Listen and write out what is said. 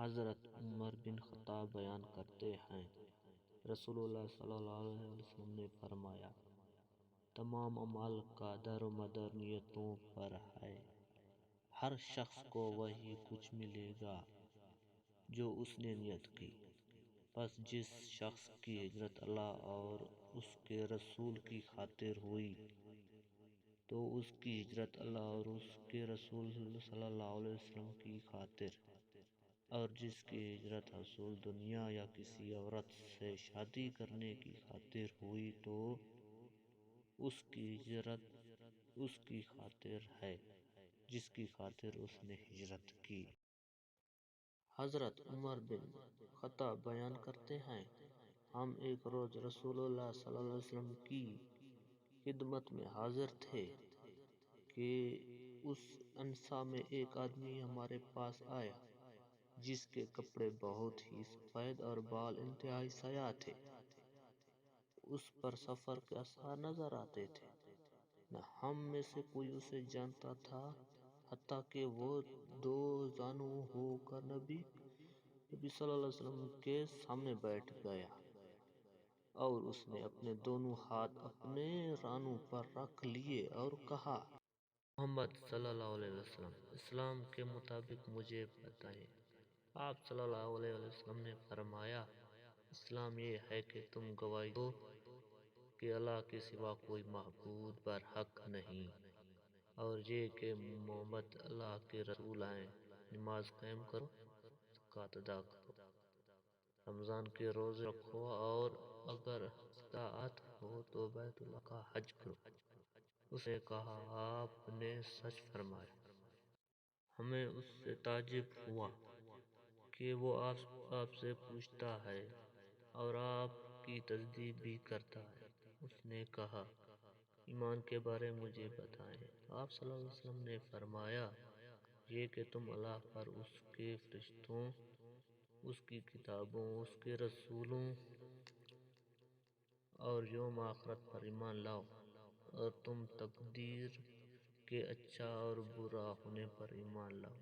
حضرت عمر بن خطاب بیان کرتے ہیں، رسول اللہ صلی اللہ علیہ وسلم نے فرمایا، تمام اعمال کا در و مدار نیتوں پر ہے۔ ہر شخص کو وہی کچھ ملے گا جو اس نے نیت کی۔ پس جس شخص کی ہجرت اللہ اور اس کے رسول کی خاطر ہوئی تو اس کی ہجرت اللہ اور اس کے رسول صلی اللہ علیہ وسلم کی خاطر، اور جس کی ہجرت حصول دنیا یا کسی عورت سے شادی کرنے کی خاطر ہوئی تو اس کی ہجرت اس کی خاطر ہے جس کی خاطر اس نے ہجرت کی۔ حضرت عمر بن خطاب بیان کرتے ہیں، ہم ایک روز رسول اللہ صلی اللہ علیہ وسلم کی خدمت میں حاضر تھے کہ اس انصا میں ایک آدمی ہمارے پاس آیا جس کے کپڑے بہت ہی سفید اور بال انتہائی سیاہ تھے۔ اس پر سفر کے آثار نظر آتے تھے۔ نہ ہم میں سے کوئی اسے جانتا تھا، حتیٰ کہ وہ دو زانو ہو کر نبی صلی اللہ علیہ وسلم کے سامنے بیٹھ گیا اور اس نے اپنے دونوں ہاتھ اپنے رانوں پر رکھ لیے اور کہا، محمد صلی اللہ علیہ وسلم، اسلام کے مطابق مجھے بتائیں۔ آپ صلی اللہ علیہ وسلم نے فرمایا، اسلام یہ ہے کہ تم گواہی دو کہ اللہ کے سوا کوئی معبود برحق نہیں، اور یہ کہ محمد اللہ کے رسول ہیں۔ نماز قائم کرو، زکوٰۃ ادا کرو، رمضان کے روزے رکھو، اور اگر استطاعت ہو تو بیت اللہ کا حج کرو۔ اس نے کہا، آپ نے سچ فرمایا۔ ہمیں اس سے تعجب ہوا کہ وہ آپ سے پوچھتا ہے اور آپ کی تصدیق بھی کرتا ہے۔ اس نے کہا، ایمان کے بارے مجھے بتائیں۔ آپ صلی اللہ علیہ وسلم نے فرمایا، یہ کہ تم اللہ پر، اس کے فرشتوں، اس کی کتابوں، اس کے رسولوں اور یوم آخرت پر ایمان لاؤ، اور تم تقدیر کے اچھا اور برا ہونے پر ایمان لاؤ۔